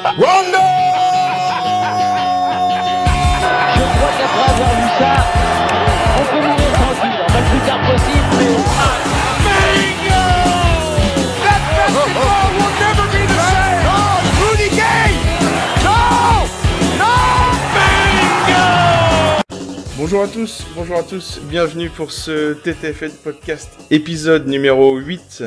Rondo! Je crois qu'après avoir vu ça, on peut mourir tranquille, enfin le plus tard possible, mais... Bingo! That basketball will never be the same! Oh, Rudy Gay! No! No! Bingo! Bonjour à tous, bienvenue pour ce TTFL podcast épisode numéro 8,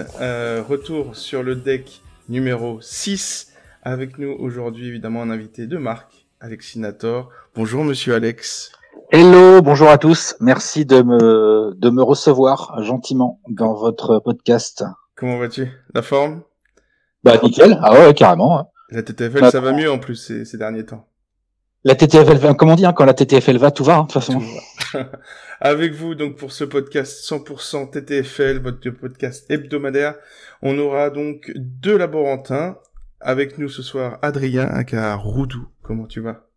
retour sur le deck numéro 6, avec nous aujourd'hui évidemment un invité de marque, Alexinator. Bonjour monsieur Alex. Hello, bonjour à tous, merci de me recevoir gentiment dans votre podcast. Comment vas-tu? La forme? Bah nickel, ah ouais carrément. Hein. La TTFL ça va mieux en plus ces derniers temps. La TTFL va, comme on dit, hein, quand la TTFL va, tout va, hein, de toute façon. Avec vous, donc, pour ce podcast 100% TTFL, votre podcast hebdomadaire, on aura donc deux laborantins. Avec nous ce soir, Adrien, aka Roudou. Comment tu vas?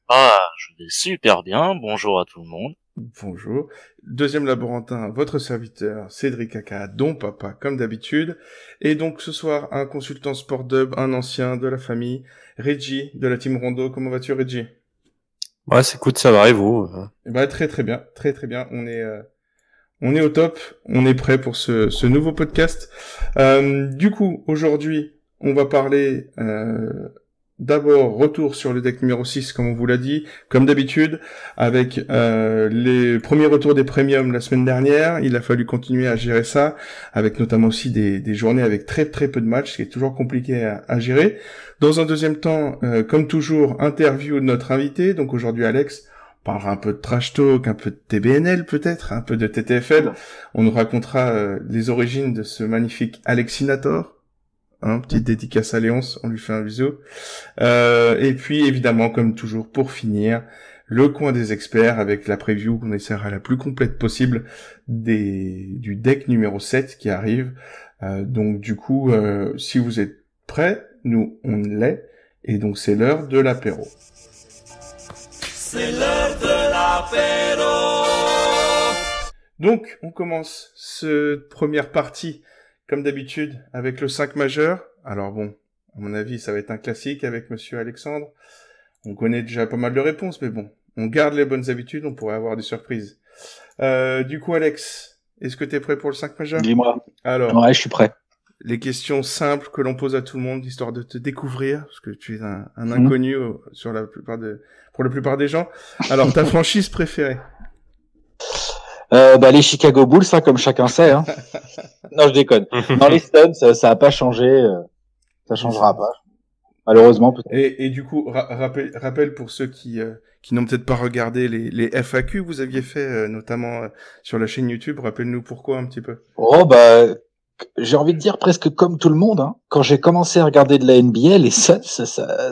Ah, je vais super bien. Bonjour à tout le monde. Bonjour. Deuxième laborantin, votre serviteur, Cédric aka Don Papa, comme d'habitude. Et donc, ce soir, un consultant sport dub, un ancien de la famille, Reggie, de la team Rondo. Comment vas-tu, Reggie? Ouais, écoute, ça va, et vous? Eh ben, très bien. On est au top. On est prêt pour ce nouveau podcast. Du coup, aujourd'hui, on va parler, d'abord, retour sur le deck numéro 6, comme on vous l'a dit, comme d'habitude, avec les premiers retours des premiums la semaine dernière. Il a fallu continuer à gérer ça, avec notamment aussi des journées avec très peu de matchs, ce qui est toujours compliqué à gérer. Dans un deuxième temps, comme toujours, interview de notre invité. Donc aujourd'hui, Alex, on parlera un peu de trash talk, un peu de TBNL peut-être, un peu de TTFL. On nous racontera les origines de ce magnifique Alexinator. Petite dédicace à Léonce, on lui fait un bisou. Et puis évidemment, comme toujours, pour finir, le coin des experts avec la preview qu'on essaiera la plus complète possible du deck numéro 7 qui arrive. Donc du coup, si vous êtes prêts, nous on l'est, et donc c'est l'heure de l'apéro. C'est l'heure de l'apéro! Donc on commence cette première partie comme d'habitude, avec le 5 majeur. Alors bon, à mon avis, ça va être un classique avec monsieur Alexandre. On connaît déjà pas mal de réponses, mais bon, on garde les bonnes habitudes, on pourrait avoir des surprises. Du coup, Alex, est-ce que t'es prêt pour le 5 majeur? Dis-moi. Alors, ouais, je suis prêt. Les questions simples que l'on pose à tout le monde, histoire de te découvrir, parce que tu es un inconnu pour la plupart des gens. Alors, ta franchise préférée? Les Chicago Bulls, ça, comme chacun sait. Hein. Non, je déconne. Dans les Suns, ça a pas changé. Ça changera pas. Malheureusement, peut-être. Et du coup, rappel pour ceux qui n'ont peut-être pas regardé les FAQ que vous aviez fait, notamment sur la chaîne YouTube. Rappelle-nous pourquoi un petit peu. Oh, j'ai envie de dire presque comme tout le monde. Hein. Quand j'ai commencé à regarder de la NBA, les Suns,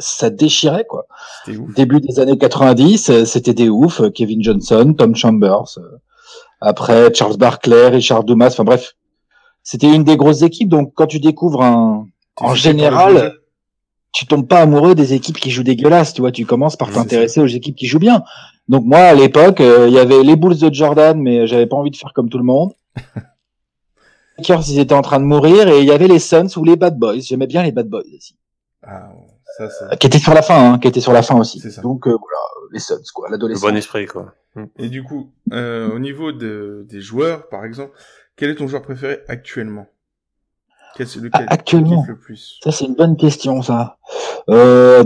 ça déchirait, quoi. C'était ouf. Début des années 90, c'était des ouf. Kevin Johnson, Tom Chambers. Après, Charles Barkley, Richard Dumas, enfin bref. C'était une des grosses équipes, donc quand tu découvres en général, tu tombes pas amoureux des équipes qui jouent dégueulasse, tu vois, tu commences par t'intéresser aux équipes qui jouent bien. Donc moi, à l'époque, il y avait les Bulls de Jordan, mais j'avais pas envie de faire comme tout le monde. Les Lakers, ils étaient en train de mourir, et il y avait les Suns ou les Bad Boys. J'aimais bien les Bad Boys aussi. Ah, ça c'est... Qui étaient sur la fin, aussi. C'est ça. Donc voilà, les Suns, quoi, Le l'adolescence. bon esprit, quoi. Et du coup, au niveau des joueurs, par exemple, quel est ton joueur préféré actuellement? Lequel actuellement, tu kiffes le plus? Ça c'est une bonne question, ça. Je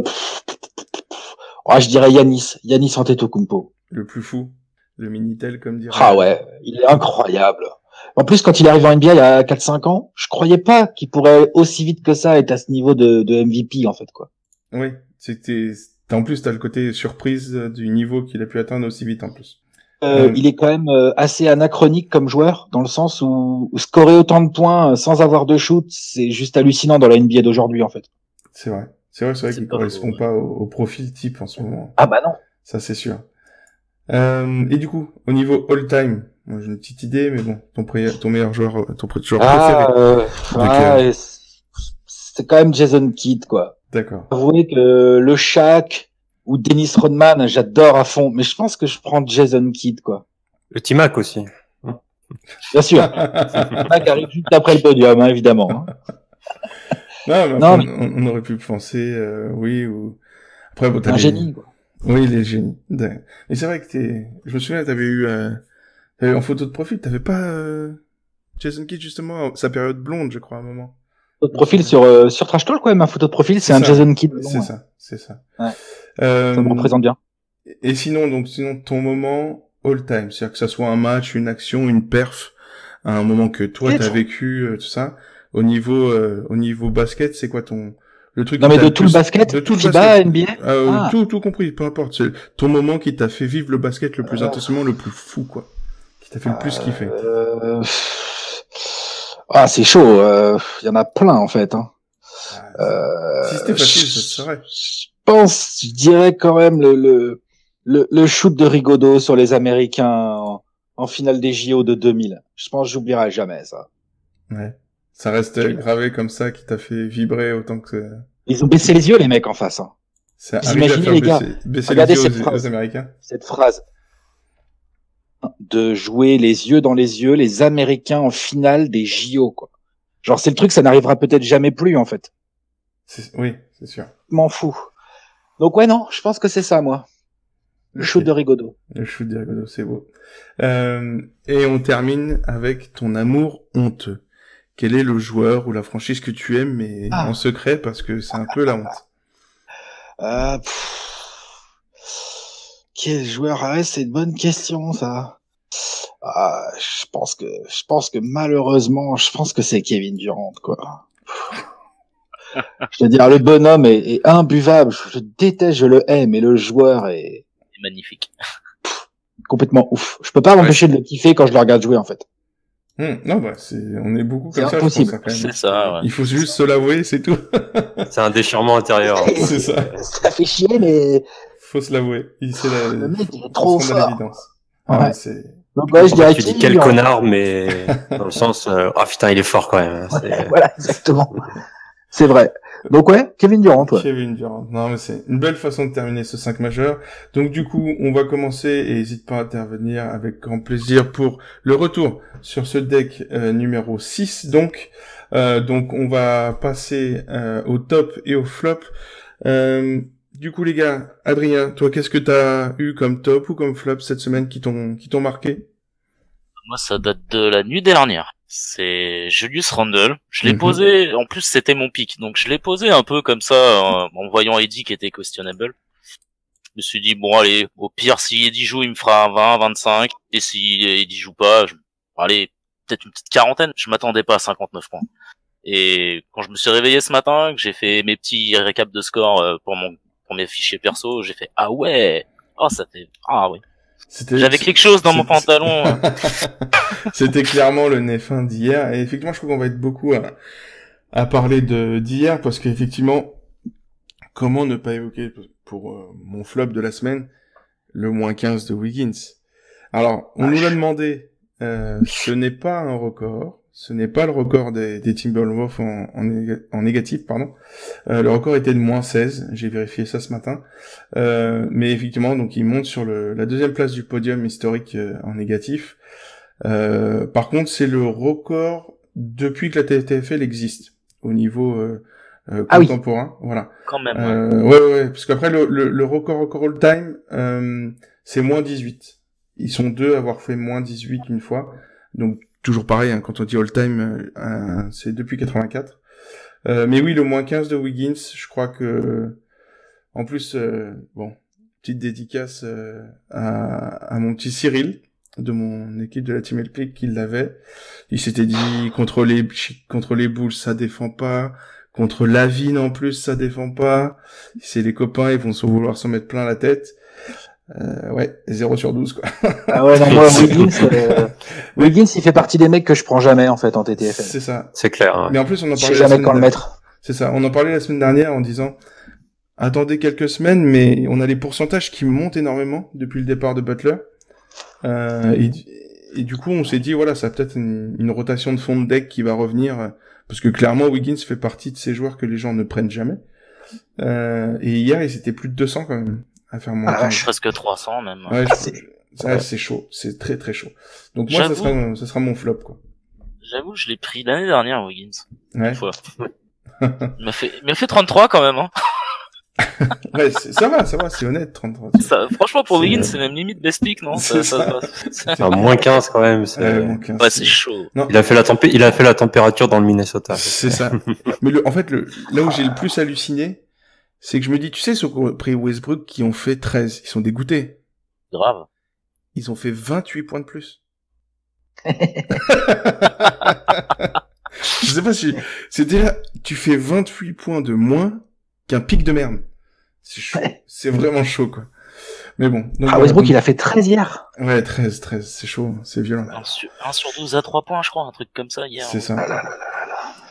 dirais Giannis Antetokounmpo. Le plus fou? Le Minitel, comme dirait... Ah ouais, il est incroyable. En plus, quand il est arrivé en NBA il y a 4-5 ans, je croyais pas qu'il pourrait aussi vite que ça être à ce niveau de MVP, en fait, quoi. Oui, en plus, t'as le côté surprise du niveau qu'il a pu atteindre aussi vite, en plus. Il est quand même assez anachronique comme joueur, dans le sens où scorer autant de points sans avoir de shoot, c'est juste hallucinant dans la NBA d'aujourd'hui, en fait. C'est vrai qu'il correspond pas au profil type en ce moment. Ah bah non. Ça, c'est sûr. Et du coup, au niveau all-time, moi j'ai une petite idée, mais bon, ton meilleur joueur, préféré. C'est quand même Jason Kidd, quoi. D'accord. Avouez que le Shaq ou Dennis Rodman, j'adore à fond, mais je pense que je prends Jason Kidd, quoi. Le T-Mac aussi. Bien sûr. T-Mac arrive juste après le podium, hein, évidemment. Non, mais Non, après, mais- on aurait pu penser, oui, ou... Après, bon, t'as Un les- génie, quoi. Oui, les génies. Mais c'est vrai que je me souviens, t'avais en photo de profil, t'avais pas, Jason Kidd, justement, sa période blonde, je crois, à un moment. Votre profil sur Trash Talk, ouais, ma photo de profil, c'est C'est un ça. Jason Kidd. blond, C'est ouais. ça, c'est ça. Ouais. Euh, Ça me représente bien. Et sinon, ton moment all time, c'est-à-dire que ça soit un match, une action, une perf, un moment que toi t'as vécu, tout ça, au niveau basket, c'est quoi le truc Non, qui mais t'a de le tout le plus- basket, de tout le FIBA, basket, NBA. Ah. tout compris, peu importe, c'est ton moment qui t'a fait vivre le basket le plus intensément, le plus fou, quoi, qui t'a fait le plus kiffer. Ah, c'est chaud. Il y en a plein, en fait. Hein. Si c'était facile, ça serait. Je dirais quand même le shoot de Rigaudot sur les Américains en finale des JO de 2000. Je pense que j'oublierai jamais ça. Ouais. Ça reste gravé comme ça, qui t'a fait vibrer autant que... Ils ont baissé les yeux, les mecs, en face. Hein. Ça Vous arrive à imaginez, faire les gars, baisser regardez les cette yeux aux phrase. Américains. Cette phrase de jouer les yeux dans les yeux, les Américains en finale des JO, quoi. Genre, c'est le truc, ça n'arrivera peut-être jamais plus, en fait. Oui, c'est sûr. M'en fous. Donc ouais, non, je pense que c'est ça, moi. Le shoot de Rigaudot. Le shoot de Rigaudot, c'est beau. Et on termine avec ton amour honteux. Quel est le joueur ou la franchise que tu aimes, mais en secret, parce que c'est un peu la honte. Quel joueur? Ah ouais, c'est une bonne question, ça. Je pense que malheureusement, je pense que c'est Kevin Durant, quoi. Je veux dire, le bonhomme est imbuvable. Je déteste, je le hais, mais le joueur est magnifique. Complètement ouf. Je peux pas m'empêcher de le kiffer quand je le regarde jouer, en fait. Non, bah, on est beaucoup comme ça, impossible. je pense, quand même. C'est ça, ouais. Il faut juste se l'avouer, c'est tout. C'est un déchirement intérieur. C'est ça. Ça fait chier, mais Faut se l'avouer. le mec, il est trop fort. l'évidence. Ouais. C'est... Donc ouais, je dirais Tu dis Kevin quel Durant. connard, mais dans le sens, ah putain, il est fort quand même. C'est- Voilà, exactement. C'est vrai. Donc ouais, Kevin Durant, ouais. Kevin Durant. Non, mais c'est une belle façon de terminer ce 5 majeur. Donc du coup, on va commencer et n'hésite pas à intervenir avec grand plaisir pour le retour sur ce deck numéro 6. Donc on va passer au top et au flop. Du coup les gars, Adrien, toi qu'est-ce que t'as eu comme top ou comme flop cette semaine qui t'ont marqué? Moi, ça date de la nuit dernière. C'est Julius Randle. Je l'ai posé, en plus c'était mon pick, donc je l'ai posé un peu comme ça, en voyant Eddie qui était questionable. Je me suis dit, bon allez, au pire, si Eddie joue, il me fera un 20, 25, et si Eddie joue pas, allez, peut-être une petite quarantaine. Je m'attendais pas à 59 points. Et quand je me suis réveillé ce matin, que j'ai fait mes petits récaps de score pour mes fichiers perso, j'ai fait, ah ouais, ça fait, ah oui. J'avais quelque chose dans mon pantalon. C'était clairement le Nef1 d'hier. Et effectivement, je crois qu'on va être beaucoup à parler d'hier parce qu'effectivement, comment ne pas évoquer pour mon flop de la semaine, le moins 15 de Wiggins. Alors, on nous l'a demandé, ce n'est pas un record. Ce n'est pas le record des Timberwolves en négatif, pardon. Le record était de moins 16. J'ai vérifié ça ce matin. Mais effectivement, donc il monte sur la deuxième place du podium historique en négatif. Par contre, c'est le record depuis que la TTFL existe au niveau contemporain. Voilà. Quand même. Ouais, parce qu'après le record all time, c'est moins 18. Ils sont deux à avoir fait moins 18 une fois. Donc toujours pareil, hein, quand on dit all time, c'est depuis 84. Mais oui, le moins 15 de Wiggins, je crois que, en plus, petite dédicace à mon petit Cyril, de mon équipe de la Team LP, qui l'avait. Il s'était dit, contre les Bulls, ça défend pas. Contre Lavine, en plus, ça défend pas. C'est les copains, ils vont vouloir s'en mettre plein la tête. Ouais, 0 sur 12, quoi. Ah ouais, non, moi, Wiggins, il fait partie des mecs que je prends jamais, en fait, en TTFL. C'est ça. C'est clair. Hein. Mais en plus, on en Je parlait sais jamais quand le mettre. C'est ça. On en parlait la semaine dernière en disant, attendez quelques semaines, mais on a les pourcentages qui montent énormément depuis le départ de Butler. Et du coup, on s'est dit, voilà, ça a peut-être une rotation de fond de deck qui va revenir, parce que clairement, Wiggins fait partie de ces joueurs que les gens ne prennent jamais. Et hier, ils étaient plus de 200 quand même à faire moins. Presque 300 même. Ouais, c'est chaud, c'est très très chaud. Donc moi, ça sera mon flop, quoi. J'avoue, je l'ai pris l'année dernière, Wiggins. Ouais. Une fois. Il m'a fait 33 quand même, hein. Ouais, ça va, c'est honnête, 33. Ça, franchement, pour Wiggins, c'est même limite best pick, non? C'est ça. Moins 15 quand même. Moins 15. Ouais, c'est chaud. Non. Il a fait la température dans le Minnesota. C'est ça. Mais en fait, là où j'ai le plus halluciné, c'est que je me dis, tu sais, ceux qui ont pris Westbrook qui ont fait 13, ils sont dégoûtés. Grave. Ils ont fait 28 points de plus. Je sais pas si, c'est déjà, tu fais 28 points de moins qu'un pic de merde. C'est chaud. C'est vraiment chaud, quoi. Mais bon. Donc, Westbrook, il a fait 13 hier. Ouais, 13, c'est chaud, c'est violent. 1 sur 12 à 3 points, je crois, un truc comme ça, hier. C'est ça.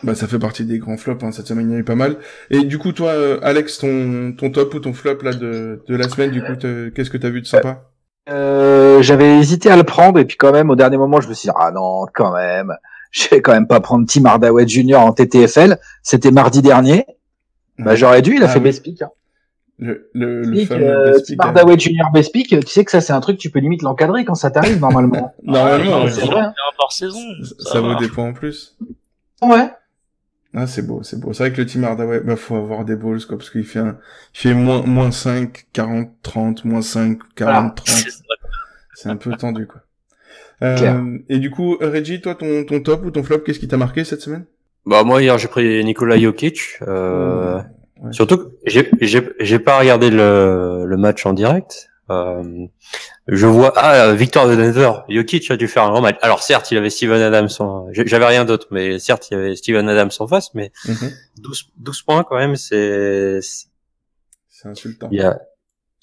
Bah, ça fait partie des grands flops, hein. Cette semaine, il y en a eu pas mal. Et du coup, toi, Alex, ton top ou ton flop, là, de la semaine, du coup, qu'est-ce que t'as vu de sympa? J'avais hésité à le prendre, et puis quand même, au dernier moment, je me suis dit, ah non, quand même. Je vais quand même pas prendre Tim Hardaway Jr. en TTFL. C'était mardi dernier. Bah, j'aurais dû, il a fait best pick, hein. Le fameux best pick. Tim Hardaway Jr. best pick, tu sais que ça, c'est un truc, tu peux limite l'encadrer quand ça t'arrive, normalement. Normalement, c'est vrai. Un par saison. Ça vaut des points en plus. Ouais. Ah, c'est beau. C'est vrai que le Tim Hardaway, bah, faut avoir des balls, quoi, parce qu'il fait moins 5, 40, 30, moins 5, 40, 30. C'est un peu tendu, quoi. Et du coup, Reggie, toi, ton top ou ton flop, qu'est-ce qui t'a marqué cette semaine? Bah, moi, hier, j'ai pris Nikola Jokic, Ouais. Surtout que j'ai pas regardé le match en direct. Je vois victoire de Denver. Jokic a dû faire un grand match. Alors certes, il avait Steven Adams j'avais rien d'autre, mais certes, il y avait Steven Adams en face, mais 12 points quand même, c'est insultant.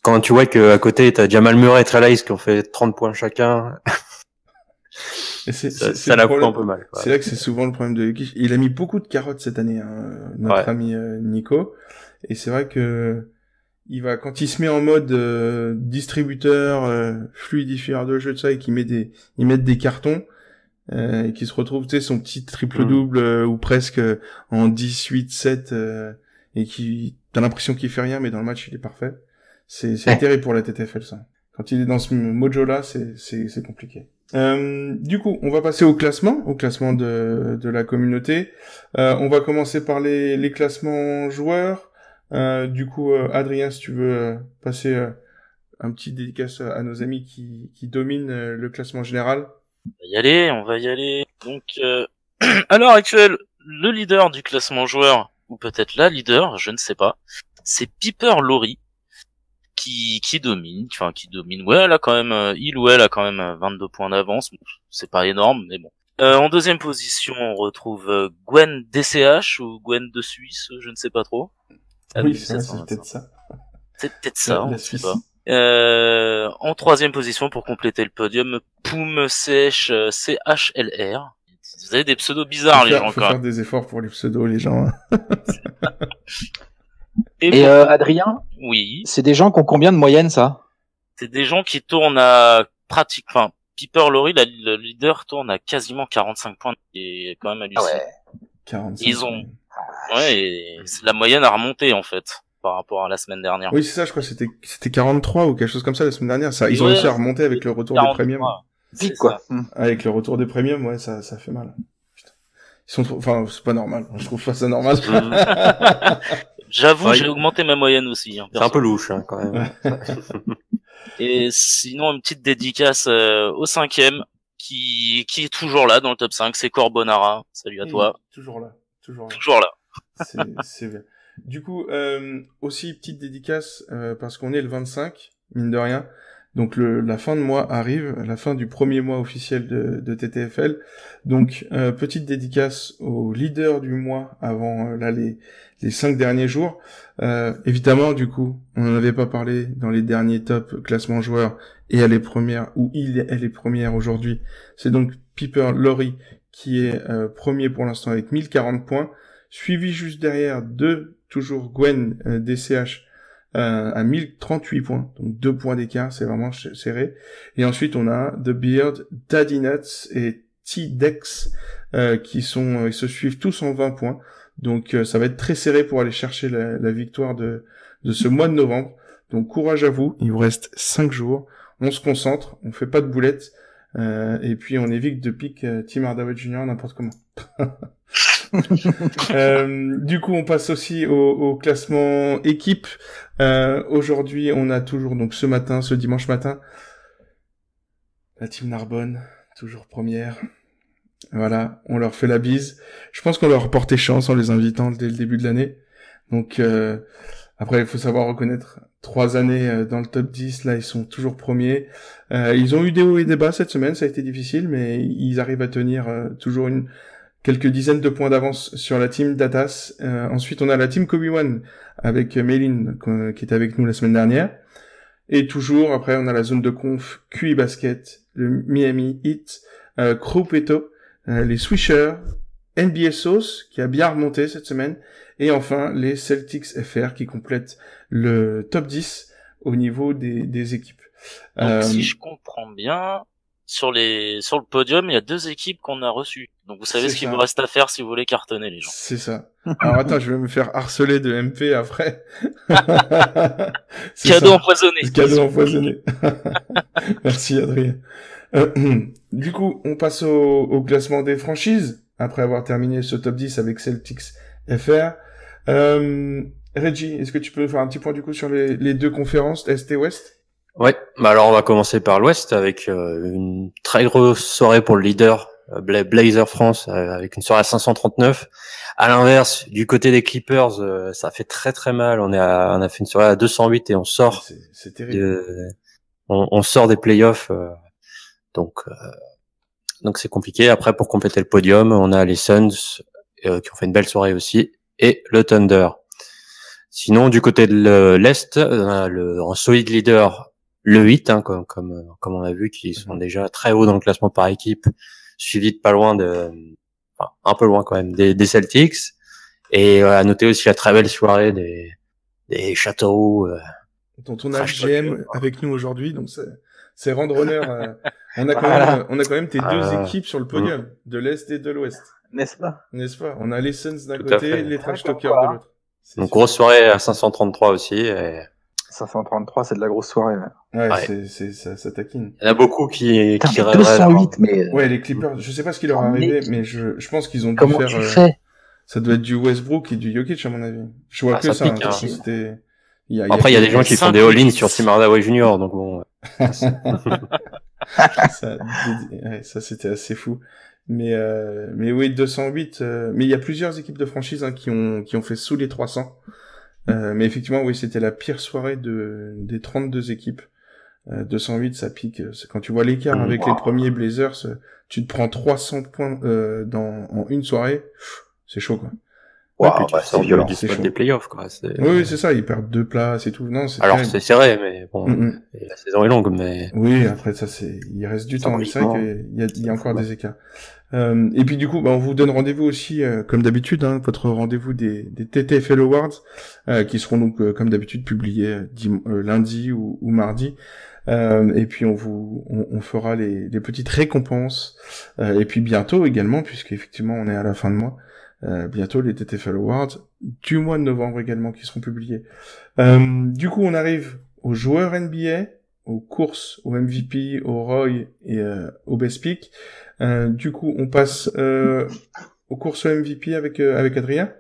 Quand tu vois que à côté t'as Jamal Murray et Trey Lyles qui ont fait 30 points chacun. Et ça la fout un peu mal, quoi. C'est là que c'est souvent le problème de Jokic. Il a mis beaucoup de carottes cette année, hein, notre ami Nico. Et c'est vrai que quand il se met en mode distributeur, fluidifieur de jeu, de ça, et qu'il met des cartons, et qu'il se retrouve, tu sais, son petit triple-double, ou presque en 10-8-7, et t'as l'impression qu'il fait rien, mais dans le match, il est parfait. C'est terrible pour la TTFL, ça. Quand il est dans ce mojo-là, c'est compliqué. Du coup, on va passer au classement de la communauté. On va commencer par les classements joueurs. Du coup, Adrien, si tu veux passer un petit dédicace à nos amis qui dominent le classement général. On va y aller. Donc, à l'heure actuelle, le leader du classement joueur, ou peut-être la leader, je ne sais pas, c'est Piper Laurie, qui domine. Ouais, elle a quand même 22 points d'avance. Bon, c'est pas énorme, mais bon. En deuxième position, on retrouve Gwen DCH ou Gwen de Suisse, je ne sais pas trop. Oui, c'est peut-être ça. C'est peut-être ça, on ne sait pas. En troisième position, pour compléter le podium, Poum Sèche CHLR. Vous avez des pseudos bizarres, les gens, faut faire des efforts pour les pseudos, les gens. Et Adrien? Oui. C'est des gens qui ont combien de moyenne, ça? C'est des gens qui tournent à Piper Laurie, le leader, tourne à quasiment 45 points, et quand même hallucinant. Ah ouais. 45. Ils ont, et la moyenne a remonté, en fait, par rapport à la semaine dernière. Oui, c'est ça, je crois que c'était 43 ou quelque chose comme ça la semaine dernière. Ça, ils ont réussi à remonter avec le retour des premiums. Vite, quoi. Avec le retour des premiums, ouais, ça fait mal. Putain. C'est pas normal. Je trouve pas ça normal. J'avoue, j'ai augmenté ma moyenne aussi. C'est un peu louche, hein, quand même. Et sinon, une petite dédicace au 5e, qui est toujours là dans le top 5, c'est Corbonara. Salut à toi. Toujours là. C'est bien. Du coup, aussi petite dédicace, parce qu'on est le 25, mine de rien. Donc la fin de mois arrive, la fin du premier mois officiel de TTFL. Donc petite dédicace au leader du mois avant les 5 derniers jours. Évidemment, du coup, on n'en avait pas parlé dans les derniers top classements joueurs, et elle est première, ou elle est première aujourd'hui. C'est donc Piper Laurie qui est premier pour l'instant avec 1040 points, suivi juste derrière de toujours Gwen DCH à 1038 points, donc 2 points d'écart, c'est vraiment serré. Et ensuite on a The Beard, Daddy Nuts et T-Dex qui se suivent tous en 20 points. Donc ça va être très serré pour aller chercher la victoire de ce mois de novembre. Donc courage à vous, il vous reste 5 jours, on se concentre, on fait pas de boulettes, et puis on évite de pique Tim Hardaway Jr. n'importe comment. Du coup, on passe aussi au classement équipe. Aujourd'hui, on a toujours, donc ce dimanche matin, la team Narbonne, toujours première. Voilà, on leur fait la bise. Je pense qu'on leur portait chance en les invitant dès le début de l'année. Donc, après, il faut savoir reconnaître 3 années dans le top 10. Là, ils sont toujours premiers. Ils ont eu des hauts et des bas cette semaine. Ça a été difficile, mais ils arrivent à tenir toujours quelques dizaines de points d'avance sur la team Datas. Ensuite, on a la team Kobe One avec Méline qui était avec nous la semaine dernière. Et toujours, après, on a la zone de conf QI Basket, le Miami Heat, Croupeto, les Swishers, NBA Sauce qui a bien remonté cette semaine. Et enfin, les Celtics FR qui complètent le top 10 au niveau des équipes. Donc, si je comprends bien, sur le podium, il y a 2 équipes qu'on a reçues. Donc, vous savez ce qu'il vous reste à faire si vous voulez cartonner les gens. C'est ça. Alors, attends, je vais me faire harceler de MP après. Cadeau empoisonné. Cadeau empoisonné. Merci, Adrien. Du coup, on passe au classement des franchises, après avoir terminé ce top 10 avec Celtics FR. Reggie, est-ce que tu peux faire un petit point du coup sur les 2 conférences, Est et Ouest? Ouais, bah alors on va commencer par l'Ouest avec une très grosse soirée pour le leader Blazer France avec une soirée à 539. À l'inverse, du côté des Clippers, ça fait très très mal. On a fait une soirée à 208 et on sort. C'est terrible. On sort des playoffs, donc c'est compliqué. Après, pour compléter le podium, on a les Suns qui ont fait une belle soirée aussi et le Thunder. Sinon, du côté de l'Est, on a un solide leader, le 8, hein, comme on a vu, qui sont déjà très hauts dans le classement par équipe, suivi de pas loin un peu loin quand même, des Celtics. Et à noter aussi la très belle soirée des Châteaux. Dont on a le GM avec nous aujourd'hui, donc c'est rendre honneur. On a quand même tes 2 équipes sur le podium, de l'Est et de l'Ouest. N'est-ce pas? On a les Suns d'un côté, les Trash Talkers de l'autre. Donc grosse soirée à 533 aussi. Et... 533, c'est de la grosse soirée. Ouais. Ça taquine. Il y en a beaucoup qui rêveraient. 208, mais... Ouais, les Clippers, je sais pas ce qui leur est arrivé, mais je pense qu'ils ont dû Comment faire... tu fais ça doit être du Westbrook et du Jokic, à mon avis. Je vois que ça. Pique, hein. C'était... Après, il y a des gens qui font des all-in sur Tim Hardaway Jr., donc bon... ça c'était assez fou. Mais oui, 208. Mais il y a plusieurs équipes de franchise qui ont fait sous les 300. Mais effectivement, oui, c'était la pire soirée des 32 équipes. 208, ça pique. Quand tu vois l'écart avec les premiers Blazers, tu te prends 300 points en une soirée. C'est chaud, quoi. Ouais, puis c'est violent. Du spot des playoffs, quoi. Oui, c'est ça. Ils perdent 2 places et tout. Non, c'est alors terrible. c'est serré, mais bon, la saison est longue, mais. Oui, après ça, il reste du temps. Mais c'est vrai qu'il y a encore des écarts. Et puis du coup, on vous donne rendez-vous aussi, comme d'habitude, votre rendez-vous des TTFL Awards, qui seront donc comme d'habitude publiés lundi ou mardi. Et puis on fera les petites récompenses. Et puis bientôt également, puisque effectivement on est à la fin de mois. Bientôt les TTFL Awards du mois de novembre également qui seront publiés. Du coup, on arrive aux joueurs NBA, aux courses, au MVP, au Roy et au Best Pick. Du coup, on passe aux courses au MVP avec Adrien.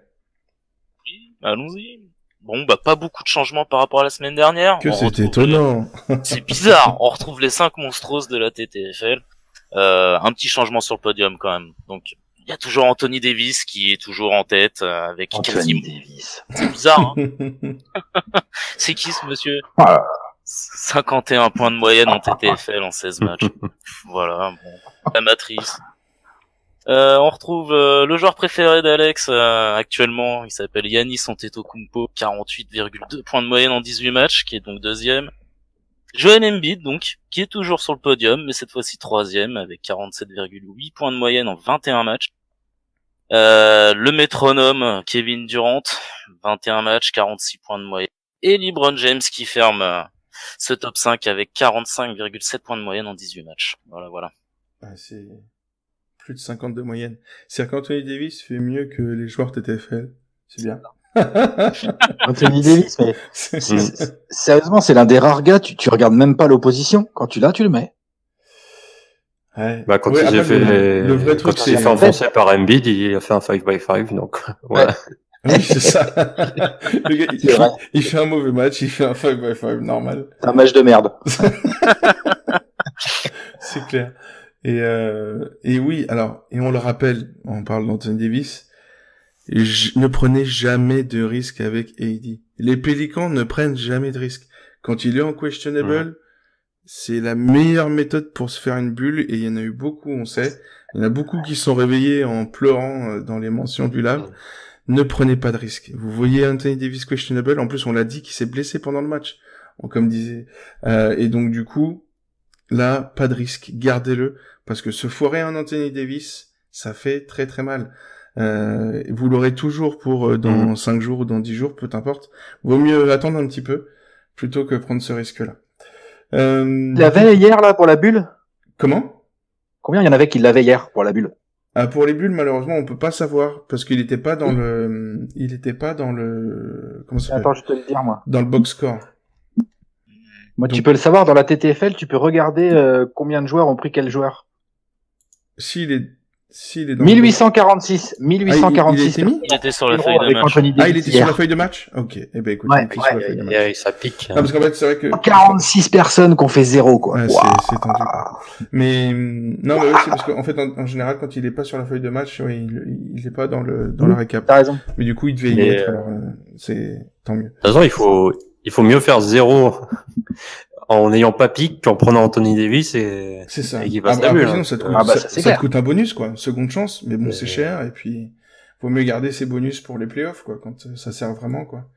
Oui, allons-y. Bon, pas beaucoup de changements par rapport à la semaine dernière. Que c'est étonnant. C'est bizarre. On retrouve les 5 monstros de la TTFL. Un petit changement sur le podium quand même. Donc, il y a toujours Anthony Davis qui est toujours en tête avec Anthony Davis. C'est bizarre, hein. C'est qui ce monsieur? 51 points de moyenne en TTFL en 16 matchs. Voilà, bon, la matrice. On retrouve le joueur préféré d'Alex actuellement, il s'appelle Giannis Antetokounmpo, 48,2 points de moyenne en 18 matchs, qui est donc 2e. Joel Embiid, donc, qui est toujours sur le podium, mais cette fois-ci 3e, avec 47,8 points de moyenne en 21 matchs. Le métronome Kevin Durant, 21 matchs, 46 points de moyenne. Et LeBron James qui ferme ce top 5 avec 45,7 points de moyenne en 18 matchs. Voilà. C'est plus de 50 de moyenne. C'est-à-dire qu'Anthony Davis fait mieux que les joueurs TTFL. C'est bien. Anthony Davis, mais sérieusement, c'est l'un des rares gars, tu regardes même pas l'opposition. Quand tu l'as, tu le mets. Ouais. Bah, quand Ouais, il s'est après, le vrai truc, quand il s'est c'est fait enfoncer par Embiid, il a fait un 5x5, donc, voilà. oui, c'est ça. Le gars, C'est vrai. il fait un mauvais match, il fait un 5x5 normal. C'est un match de merde. C'est clair. Et oui, alors, et on le rappelle, on parle d'Anthony Davis, ne prenez jamais de risque avec AD. Les Pélicans ne prennent jamais de risque. Quand il est en questionable, c'est la meilleure méthode pour se faire une bulle, et il y en a eu beaucoup, on sait. Il y en a beaucoup qui sont réveillés en pleurant dans les mentions du lab. Ne prenez pas de risque. Vous voyez Anthony Davis questionable, en plus on l'a dit qu'il s'est blessé pendant le match, comme disait. Et donc du coup, là, pas de risque, gardez-le, parce que se foirer en Anthony Davis, ça fait très très mal. Vous l'aurez toujours pour dans 5 jours ou dans 10 jours, peu importe. Vaut mieux attendre un petit peu, plutôt que prendre ce risque-là. Il l'avait hier, là, pour la bulle? Comment? Combien il y en avait qui l'avaient hier pour la bulle? Pour les bulles, malheureusement, on peut pas savoir, parce qu'il était pas dans comment ça s'appelle? Attends, je te le dire, moi. Dans le box score. Moi, tu peux le savoir, dans la TTFL, tu peux regarder combien de joueurs ont pris quel joueur. S'il est dans 1846. 1846. Il était sur la feuille de match. Il était sur la feuille de match? Ok. Eh ben, écoute, il était sur la feuille de match. Ça pique. Non, parce qu'en fait, c'est vrai que 46 personnes qui ont fait 0, quoi. Ouais, Wow. c'est tendu, quoi. Mais non, mais oui, c'est parce qu'en fait, en général, quand il est pas sur la feuille de match, ouais, il est pas dans la récap. T'as raison. Mais du coup, il devait y être. Alors, c'est tant mieux. De toute façon, il faut mieux faire 0 en n'ayant pas pique qu'en prenant Anthony Davis c'est ça. et qu'il passe la bulle. Sinon, ça te coûte un bonus, quoi. Seconde chance, mais bon, c'est cher, et puis vaut mieux garder ses bonus pour les playoffs, quoi, quand ça sert vraiment, quoi.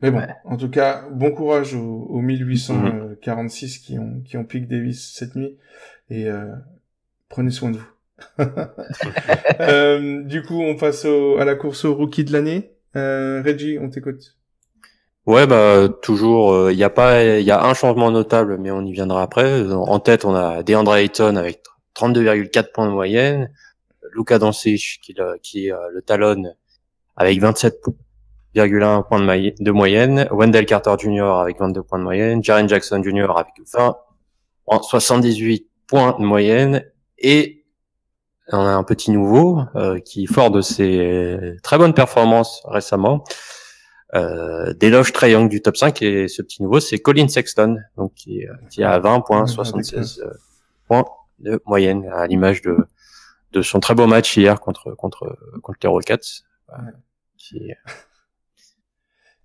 Mais bon, en tout cas, bon courage aux 1846 qui ont piqué Davis cette nuit, et prenez soin de vous. Du coup, on passe à la course au rookie de l'année. Reggie, on t'écoute. Ouais, bah toujours, il y a un changement notable, mais on y viendra après. En tête, on a DeAndre Ayton avec 32,4 points de moyenne, Luka Doncic qui le talonne avec 27,1 points de moyenne, Wendell Carter Jr. avec 22 points de moyenne, Jaren Jackson Jr. avec 78 points de moyenne, et on a un petit nouveau qui, fort de ses très bonnes performances récemment, déloge Trae Young du top 5, et ce petit nouveau, c'est Colin Sexton, donc qui a 20 points, 76 points de moyenne, à l'image de son très beau match hier contre les Rockets.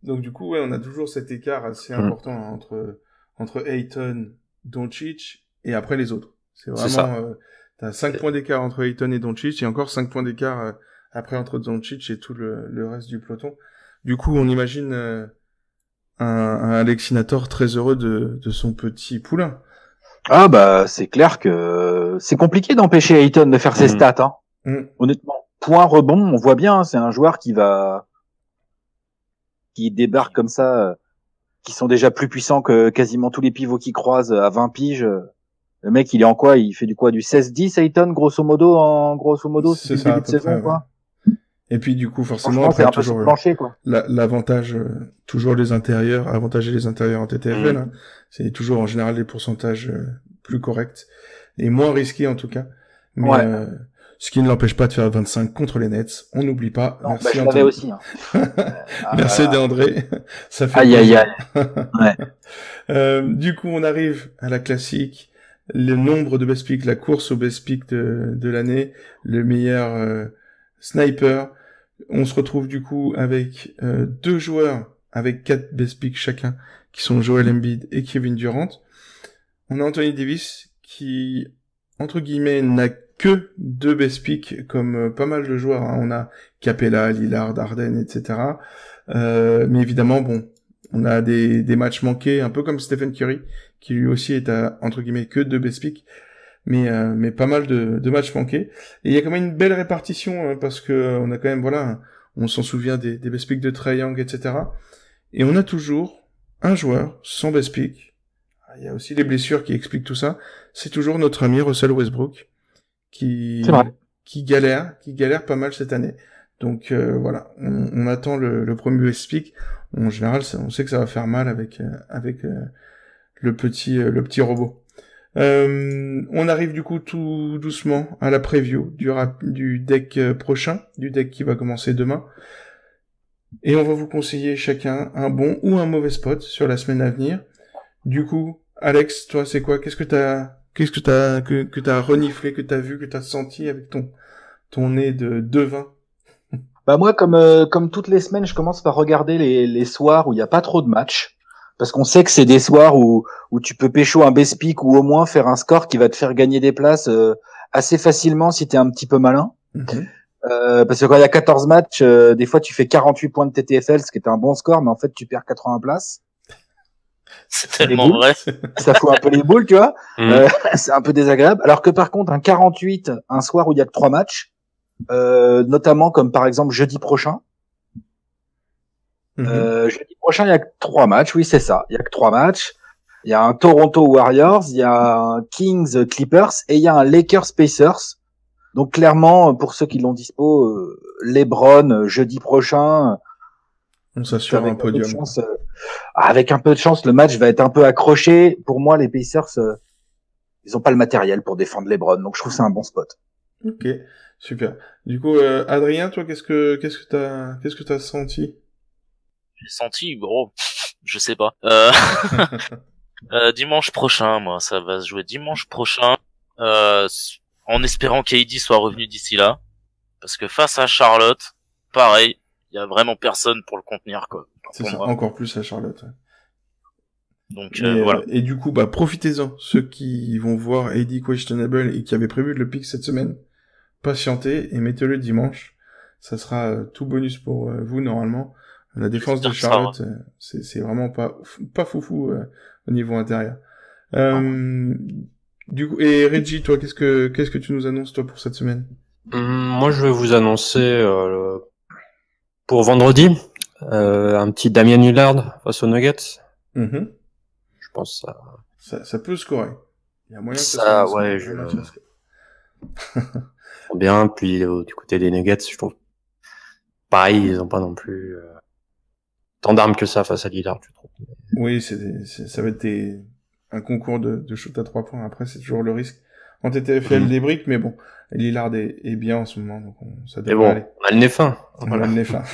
Donc du coup, ouais, on a toujours cet écart assez important entre Ayton, Doncic et après les autres. C'est vraiment t'as 5 points d'écart entre Ayton et Doncic, et encore 5 points d'écart après entre Doncic et tout le reste du peloton. Du coup, on imagine un Alexinator très heureux de son petit poulain. Ah bah c'est clair que c'est compliqué d'empêcher Ayton de faire ses stats. Hein. Honnêtement, point rebond, on voit bien, c'est un joueur qui débarque comme ça, qui sont déjà plus puissants que quasiment tous les pivots qui croisent à 20 piges. Le mec, il est en quoi? Il fait du 16-10 Ayton, grosso modo, c'est le début de saison, quoi. Et puis du coup, forcément, après, toujours plancher, quoi. L'avantage, toujours avantager les intérieurs en TTFL, hein. C'est toujours en général des pourcentages plus corrects et moins risqués en tout cas. Mais ce qui ne l'empêche pas de faire 25 contre les Nets. On n'oublie pas. Non, merci, je l'avais aussi. Hein. Merci d'André. Ça fait. Aïe. Ouais. Du coup, on arrive à la classique. Le nombre de best picks, la course au best pick de l'année, le meilleur sniper. On se retrouve du coup avec 2 joueurs avec 4 best picks chacun, qui sont Joel Embiid et Kevin Durant. On a Anthony Davis qui, entre guillemets, n'a que 2 best picks comme pas mal de joueurs. Hein. On a Capella, Lillard, Harden, etc. Mais évidemment, bon, on a des matchs manqués, un peu comme Stephen Curry, qui lui aussi est à, entre guillemets, que 2 best picks. Mais pas mal de matchs manqués. Et il y a quand même une belle répartition, hein, parce que on a quand même, voilà, on s'en souvient des best picks de Trae Young, etc. Et on a toujours un joueur sans best pick. Il y a aussi les blessures qui expliquent tout ça. C'est toujours notre ami Russell Westbrook qui galère pas mal cette année. Donc voilà, on attend le premier best pick. En général, on sait que ça va faire mal avec le petit robot. On arrive du coup tout doucement à la preview du deck prochain, du deck qui va commencer demain. Et on va vous conseiller chacun un bon ou un mauvais spot sur la semaine à venir. Du coup, Alex, toi, c'est quoi? Qu'est-ce que t'as reniflé, que t'as vu, que t'as senti avec ton nez de vin? Bah moi, comme toutes les semaines, je commence par regarder les soirs où il n'y a pas trop de matchs. Parce qu'on sait que c'est des soirs où tu peux pécho un base pick ou au moins faire un score qui va te faire gagner des places assez facilement si t'es un petit peu malin. Mm-hmm. Parce que quand il y a 14 matchs, des fois tu fais 48 points de TTFL, ce qui est un bon score, mais en fait tu perds 80 places. C'est tellement vrai. Ça fout un peu les boules, tu vois. C'est un peu désagréable. Alors que par contre, un 48, un soir où il y a que 3 matchs, notamment comme par exemple jeudi prochain. Jeudi prochain, il y a que 3 matchs. Oui, c'est ça. Il y a que 3 matchs. Il y a un Toronto Warriors, il y a un Kings Clippers et il y a un Lakers Pacers. Donc clairement, pour ceux qui l'ont dispo, LeBron jeudi prochain. On s'assure un podium. Avec un peu de chance, le match va être un peu accroché. Pour moi, les Pacers, ils ont pas le matériel pour défendre LeBron, donc je trouve que c'est un bon spot. Ok, super. Du coup, Adrien, toi, qu'est-ce que t'as senti? J'ai senti, gros, je sais pas. Dimanche prochain, moi, ça va se jouer dimanche prochain. En espérant qu'AD soit revenu d'ici là, parce que face à Charlotte, pareil, il y a vraiment personne pour le contenir, quoi. C'est ça, encore plus à Charlotte. Ouais. Donc voilà. Et du coup, profitez-en, ceux qui vont voir AD questionable et qui avaient prévu de le pick cette semaine, patientez et mettez-le dimanche. Ça sera tout bonus pour vous normalement. La défense de Charlotte, c'est vraiment pas foufou au niveau intérieur. Du coup, et Reggie, toi, qu'est-ce que tu nous annonces toi pour cette semaine? Moi, je vais vous annoncer pour vendredi un petit Damian Lillard face aux Nuggets. Mm-hmm. Je pense ça peut scorer. Il y a moyen que ça ouais, bien. Puis du côté des Nuggets, je trouve pareil, ils ont pas non plus tant d'armes que ça face à Lillard, je trouve. Oui, ça va être un concours de shoot à 3 points. Après, c'est toujours le risque. En TTFL, des briques, mais bon, Lillard est bien en ce moment, donc ça devrait aller. On a le nez fin. Voilà. On a le nez fin.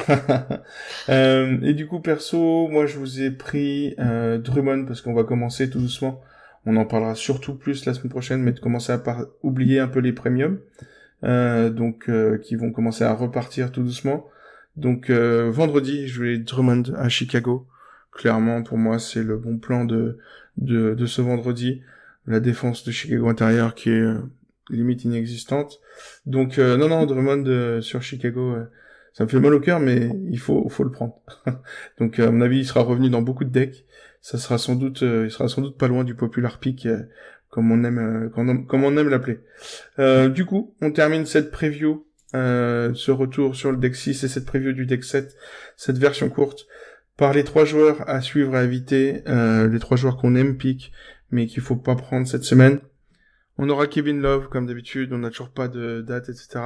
Et du coup, perso, moi, je vous ai pris Drummond parce qu'on va commencer tout doucement. On en parlera surtout plus la semaine prochaine, mais de commencer à oublier un peu les premiums, qui vont commencer à repartir tout doucement. Donc vendredi, je vais Drummond à Chicago. Clairement, pour moi, c'est le bon plan de ce vendredi. La défense de Chicago intérieur qui est limite inexistante. Donc non, Drummond sur Chicago, ça me fait mal au cœur, mais il faut le prendre. Donc à mon avis, il sera revenu dans beaucoup de decks. Il sera sans doute pas loin du popular pick, comme on aime l'appeler. Du coup, on termine cette preview. Ce retour sur le deck 6 et cette preview du deck 7, cette version courte, par les 3 joueurs à suivre et à éviter, les 3 joueurs qu'on aime pick, mais qu'il faut pas prendre cette semaine. On aura Kevin Love, comme d'habitude, on n'a toujours pas de date, etc.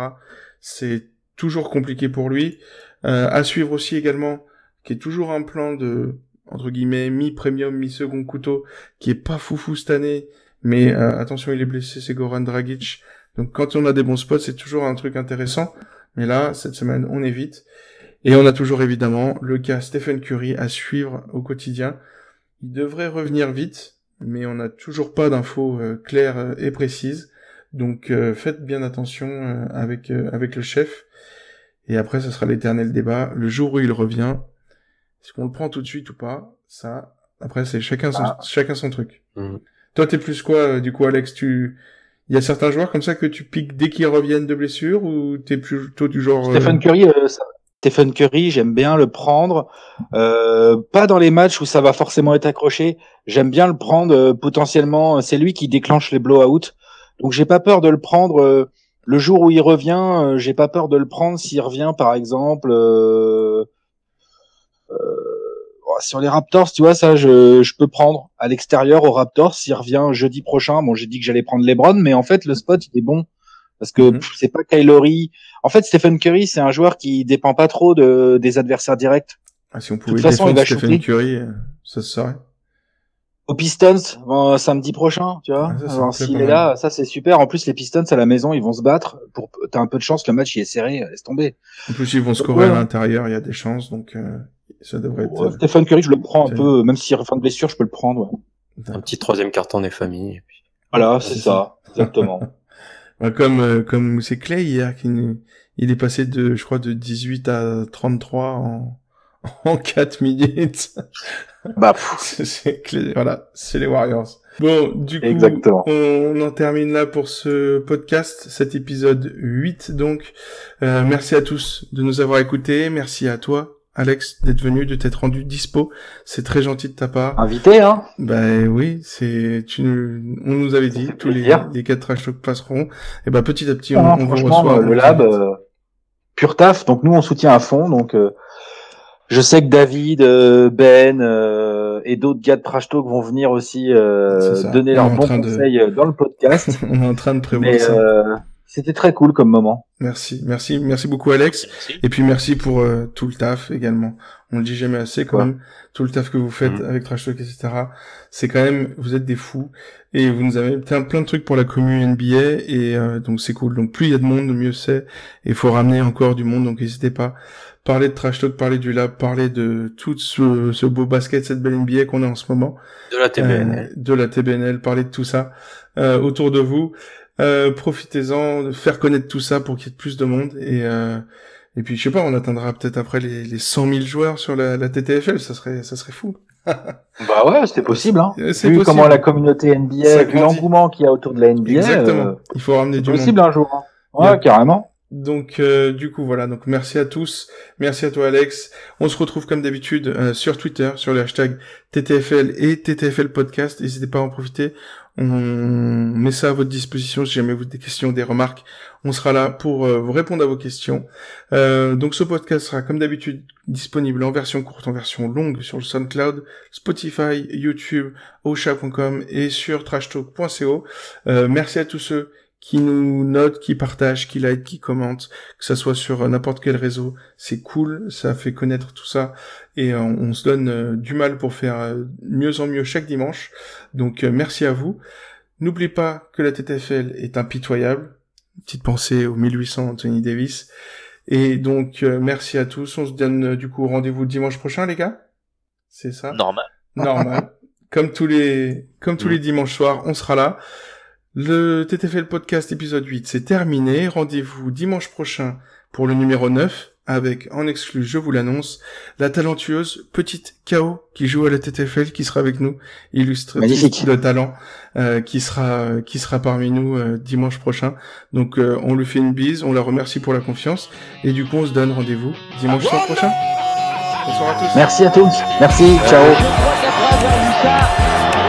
C'est toujours compliqué pour lui. À suivre aussi également, qui est toujours un plan de, entre guillemets, mi-premium, mi-second couteau, qui est pas foufou cette année, mais attention, il est blessé, c'est Goran Dragic. Donc quand on a des bons spots, c'est toujours un truc intéressant. Mais là, cette semaine, on évite. Et on a toujours évidemment le cas Stephen Curry à suivre au quotidien. Il devrait revenir vite, mais on n'a toujours pas d'infos claires et précises. Donc faites bien attention avec le chef. Et après, ce sera l'éternel débat. Le jour où il revient, est-ce qu'on le prend tout de suite ou pas? Ça, après, c'est chacun son truc. Mmh. Toi, t'es plus quoi, du coup, Alex? Il y a certains joueurs comme ça que tu piques dès qu'ils reviennent de blessure, ou t'es plutôt du genre... Stephen Curry, j'aime bien le prendre. Pas dans les matchs où ça va forcément être accroché. J'aime bien le prendre potentiellement. C'est lui qui déclenche les blowouts. Donc j'ai pas peur de le prendre le jour où il revient. J'ai pas peur de le prendre s'il revient, par exemple. Sur les Raptors, tu vois, ça, je peux prendre à l'extérieur aux Raptors s'il revient jeudi prochain. Bon, j'ai dit que j'allais prendre LeBron, mais en fait, le spot, il est bon. Parce que c'est pas Kylori. En fait, Stephen Curry, c'est un joueur qui dépend pas trop des adversaires directs. Ah, si on pouvait défendre Stephen Curry, ça se saurait. aux Pistons samedi prochain, tu vois. Ah, ça, ça Alors, me plaît s'il pas est mal. là, ça c'est super. En plus, les Pistons à la maison, ils vont se battre. T'as un peu de chance, le match il est serré, laisse tomber. En plus, ils vont scorer Ouais. à l'intérieur, il y a des chances, donc ça devrait être... Ouais, Stephen Curry, je le prends un c'est- peu, même s'il refait de blessure, je peux le prendre. Ouais. Un petit troisième carton des familles. Et puis... Voilà, c'est ça, exactement. Ouais, comme c'est Clay hier, il est passé je crois, de 18 à 33 en 4 minutes. Bah, C'est Clay, voilà, c'est les Warriors. Bon, du coup, Exactement. on en termine là pour ce podcast, cet épisode 8, donc. Merci à tous de nous avoir écoutés. Merci à toi, Alex, d'être venu, de t'être rendu dispo. C'est très gentil de ta part. Invité, hein. Ben oui, on nous avait dit, tous plaisir. les 4 trash talk passeront. Et ben petit à petit, Non, on vous franchement, reçoit. le lab, pur taf. Donc nous, on soutient à fond. Donc je sais que David, Ben et d'autres gars de Trash Talk vont venir aussi C'est ça. donner On est leurs en bons train de- conseils dans le podcast. On est en train de prévoir Mais ça. c'était très cool comme moment. Merci beaucoup Alex. Merci. Et puis merci pour tout le taf également. On le dit jamais assez quand Ouais. même. Tout le taf que vous faites avec Trash Talk, etc. C'est quand même, vous êtes des fous. Et vous nous avez plein de trucs pour la commu NBA. Et donc c'est cool. Donc plus il y a de monde, mieux c'est. Et il faut ramener encore du monde. Donc n'hésitez pas. Parler de Trash Talk, parler du lab, parler de tout ce beau basket, cette belle NBA qu'on a en ce moment. De la TBNL. De la TBNL, parler de tout ça autour de vous. Profitez-en, de faire connaître tout ça pour qu'il y ait plus de monde et puis je sais pas, on atteindra peut-être après les 100 000 joueurs sur la TTFL, ça serait fou. Bah ouais, c'était possible. Hein. C'est Vu possible. comment la communauté NBA, Ça vu grandit. l'engouement qu'il y a autour de la NBA, Exactement. Il faut ramener c'est du possible monde. un jour. Hein. Ouais, Yeah. carrément. Donc du coup voilà, donc merci à tous, merci à toi Alex. On se retrouve comme d'habitude sur Twitter, sur le hashtag TTFL et TTFL Podcast. N'hésitez pas à en profiter. On met ça à votre disposition si jamais vous avez des questions, des remarques. On sera là pour vous répondre à vos questions. Donc ce podcast sera comme d'habitude disponible en version courte, en version longue sur le SoundCloud, Spotify, YouTube, osha.com et sur trashtalk.co. Merci à tous ceux qui nous notent, qui partagent, qui like, qui commentent, que ça soit sur n'importe quel réseau. C'est cool, ça fait connaître tout ça et on se donne du mal pour faire mieux en mieux chaque dimanche. Donc merci à vous. N'oubliez pas que la TTFL est impitoyable. Petite pensée au 1800 Anthony Davis. Et donc merci à tous. On se donne du coup rendez-vous dimanche prochain les gars. C'est ça? Normal. Normal. Comme tous les dimanches soirs, on sera là. Le TTFL Podcast épisode 8, c'est terminé. Rendez-vous dimanche prochain pour le numéro 9 avec, en exclu, je vous l'annonce, la talentueuse petite KO qui joue à la TTFL, qui sera avec nous, illustratrice Magnifique. de talent, qui sera parmi nous dimanche prochain. Donc on lui fait une bise, on la remercie pour la confiance et du coup on se donne rendez-vous dimanche soir prochain. Bonsoir à tous. Merci à tous. Merci. Ciao. Je crois qu'après avoir vu ça,